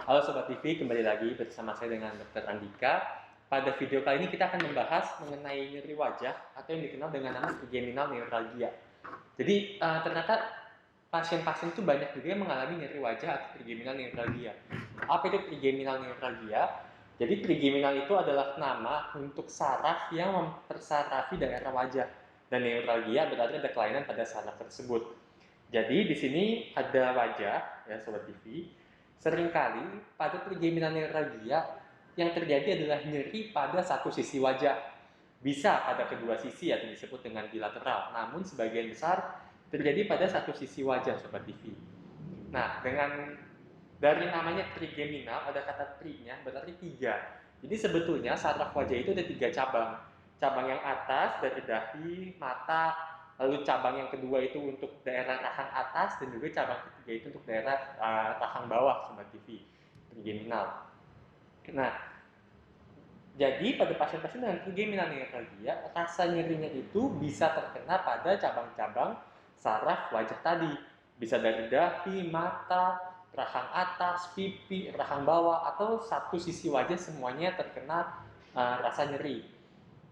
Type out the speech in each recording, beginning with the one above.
Halo Sobat TV, kembali lagi bersama saya dengan Dr. Andika. Pada video kali ini kita akan membahas mengenai nyeri wajah atau yang dikenal dengan nama trigeminal neuralgia. Jadi ternyata pasien-pasien itu banyak juga yang mengalami nyeri wajah atau trigeminal neuralgia. Apa itu trigeminal neuralgia? Jadi trigeminal itu adalah nama untuk saraf yang mempersarafi daerah wajah. Dan neuralgia berarti ada kelainan pada saraf tersebut. Jadi di sini ada wajah, ya Sobat TV. Seringkali pada trigeminal neuralgia yang terjadi adalah nyeri pada satu sisi wajah. Bisa pada kedua sisi atau disebut dengan bilateral. Namun sebagian besar terjadi pada satu sisi wajah Sobat TV. Nah, dari namanya trigeminal ada kata tri-nya berarti 3. Jadi sebetulnya saraf wajah itu ada 3 cabang. Cabang yang atas dari dahi, mata, lalu cabang yang kedua itu untuk daerah rahang atas dan juga cabang ketiga itu untuk daerah rahang bawah Sobat TV, trigeminal. Nah, jadi pada pasien-pasien dengan trigeminal neuralgia, rasa nyerinya itu bisa terkena pada cabang-cabang saraf wajah tadi. Bisa dari dahi, mata, rahang atas, pipi, rahang bawah, atau satu sisi wajah semuanya terkena rasa nyeri.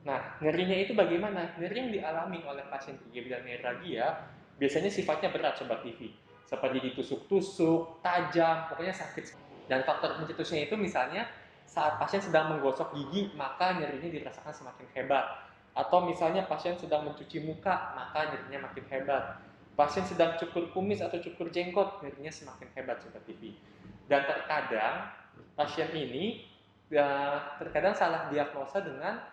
Nah, nyerinya itu bagaimana? Nyeri yang dialami oleh pasien trigeminal neuralgia biasanya sifatnya berat Sobat TV. Seperti ditusuk-tusuk, tajam, pokoknya sakit. Dan faktor pencetusnya itu misalnya saat pasien sedang menggosok gigi, maka nyerinya dirasakan semakin hebat. Atau misalnya pasien sedang mencuci muka, maka nyerinya makin hebat. Pasien sedang cukur kumis atau cukur jenggot, nyerinya semakin hebat Sobat TV. Dan terkadang pasien ini terkadang salah diagnosa dengan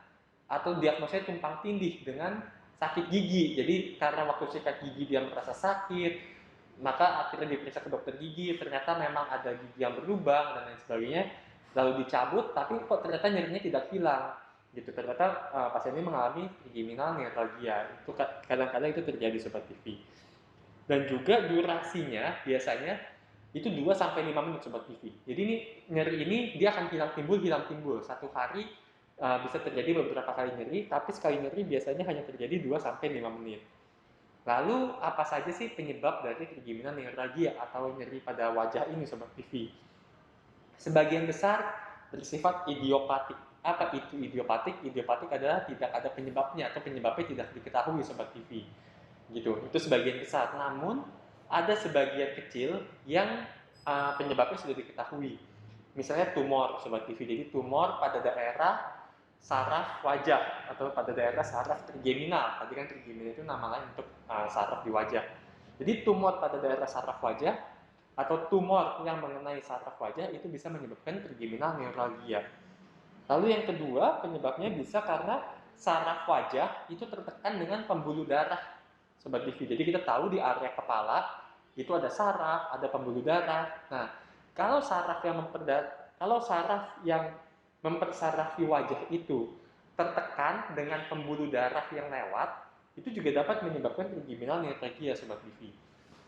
atau diagnosanya tumpang tindih dengan sakit gigi. Jadi karena waktu sikat gigi dia merasa sakit, maka akhirnya diperiksa ke dokter gigi, ternyata memang ada gigi yang berlubang dan lain sebagainya, lalu dicabut, tapi kok ternyata nyerinya tidak hilang. Gitu, ternyata pasien ini mengalami trigeminal neuralgia. Itu kadang-kadang itu terjadi Sobat TV. Dan juga durasinya biasanya itu 2 sampai 5 menit Sobat TV. Jadi ini nyeri ini dia akan hilang timbul. Satu hari bisa terjadi beberapa kali nyeri, tapi sekali nyeri biasanya hanya terjadi 2 sampai 5 menit. Lalu apa saja sih penyebab dari trigeminal neuralgia atau nyeri pada wajah ini Sobat TV? Sebagian besar bersifat idiopatik. Apa itu idiopatik? Idiopatik adalah tidak ada penyebabnya atau penyebabnya tidak diketahui Sobat TV. Gitu. Itu sebagian besar. Namun ada sebagian kecil yang penyebabnya sudah diketahui. Misalnya tumor Sobat TV. Jadi tumor pada daerah saraf wajah atau pada daerah saraf trigeminal. Tadi kan trigeminal itu nama lain untuk saraf di wajah. Jadi tumor pada daerah saraf wajah atau tumor yang mengenai saraf wajah itu bisa menyebabkan trigeminal neuralgia. Lalu yang kedua, penyebabnya bisa karena saraf wajah itu tertekan dengan pembuluh darah Sobat TV. Jadi kita tahu di area kepala itu ada saraf, ada pembuluh darah. Nah, kalau saraf yang mempersarafi wajah itu tertekan dengan pembuluh darah yang lewat, itu juga dapat menyebabkan trigeminal neuralgia Sobat TV.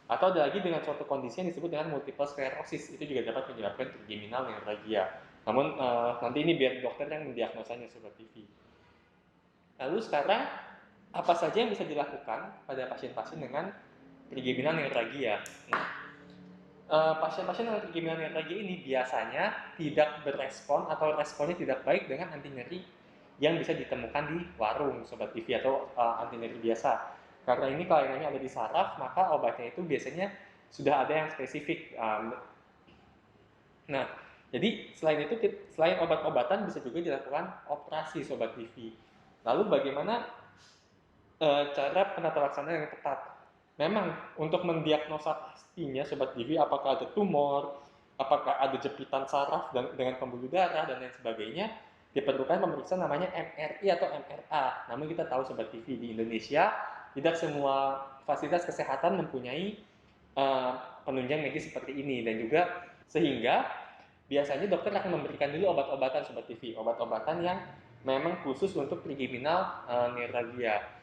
Atau ada lagi dengan suatu kondisi yang disebut dengan multiple sclerosis, itu juga dapat menyebabkan trigeminal neuralgia. Namun nanti ini biar dokter yang mendiagnosanya Sobat TV. Lalu sekarang apa saja yang bisa dilakukan pada pasien-pasien dengan trigeminal neuralgia? Nah, pasien-pasien dengan trigeminal neuralgia ini biasanya tidak berespon atau responnya tidak baik dengan anti nyeri yang bisa ditemukan di warung Sobat TV atau anti nyeri biasa. Karena ini kelainannya ada di saraf, maka obatnya itu biasanya sudah ada yang spesifik. Nah, jadi selain obat-obatan bisa juga dilakukan operasi Sobat TV. Lalu bagaimana cara penata laksana yang tepat? Memang untuk mendiagnosa pastinya Sobat TV apakah ada tumor, apakah ada jepitan saraf dengan pembuluh darah dan lain sebagainya, diperlukan pemeriksaan namanya MRI atau MRA. Namun kita tahu Sobat TV di Indonesia tidak semua fasilitas kesehatan mempunyai penunjang medis seperti ini, dan juga sehingga biasanya dokter akan memberikan dulu obat-obatan Sobat TV, obat-obatan yang memang khusus untuk trigeminal neuralgia.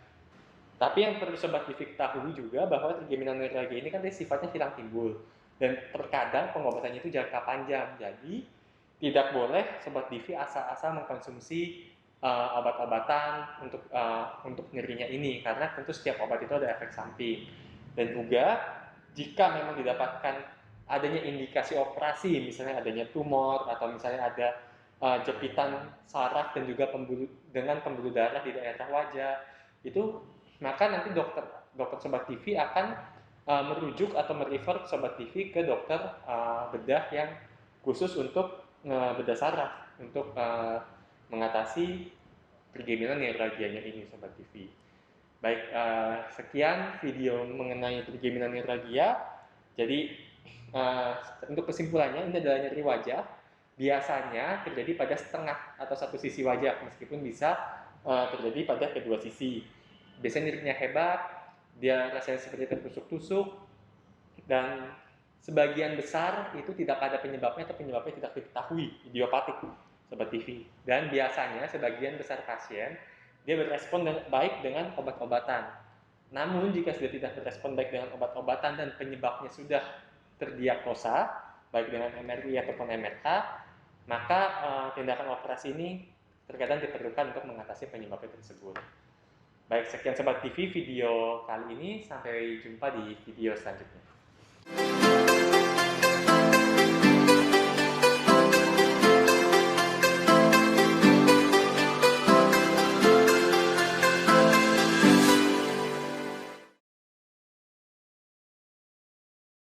Tapi yang perlu Sobat TV ketahui juga bahwa trigeminal neuralgia ini kan dia sifatnya hilang timbul, dan terkadang pengobatannya itu jangka panjang. Jadi tidak boleh Sobat TV asal-asal mengkonsumsi obat-obatan untuk nyerinya ini, karena tentu setiap obat itu ada efek samping. Dan juga jika memang didapatkan adanya indikasi operasi, misalnya adanya tumor atau misalnya ada jepitan saraf dan juga dengan pembuluh darah di daerah wajah, itu maka nanti dokter Sobat TV akan merujuk atau merefer Sobat TV ke dokter bedah yang khusus untuk bedah saraf untuk mengatasi trigeminal neuralgianya ini Sobat TV. Baik, sekian video mengenai trigeminal neuralgia. Jadi untuk kesimpulannya, ini adalah nyeri wajah. Biasanya terjadi pada setengah atau satu sisi wajah, meskipun bisa terjadi pada kedua sisi. Biasanya nyerinya hebat, dia rasanya seperti tertusuk-tusuk, dan sebagian besar itu tidak ada penyebabnya atau penyebabnya tidak diketahui, idiopatik, Sobat TV. Dan biasanya sebagian besar pasien dia berrespon baik dengan obat-obatan. Namun jika sudah tidak berrespon baik dengan obat-obatan dan penyebabnya sudah terdiagnosa, baik dengan MRI ataupun MRK, maka tindakan operasi ini terkadang diperlukan untuk mengatasi penyebabnya tersebut. Baik, sekian Sobat TV video kali ini. Sampai jumpa di video selanjutnya.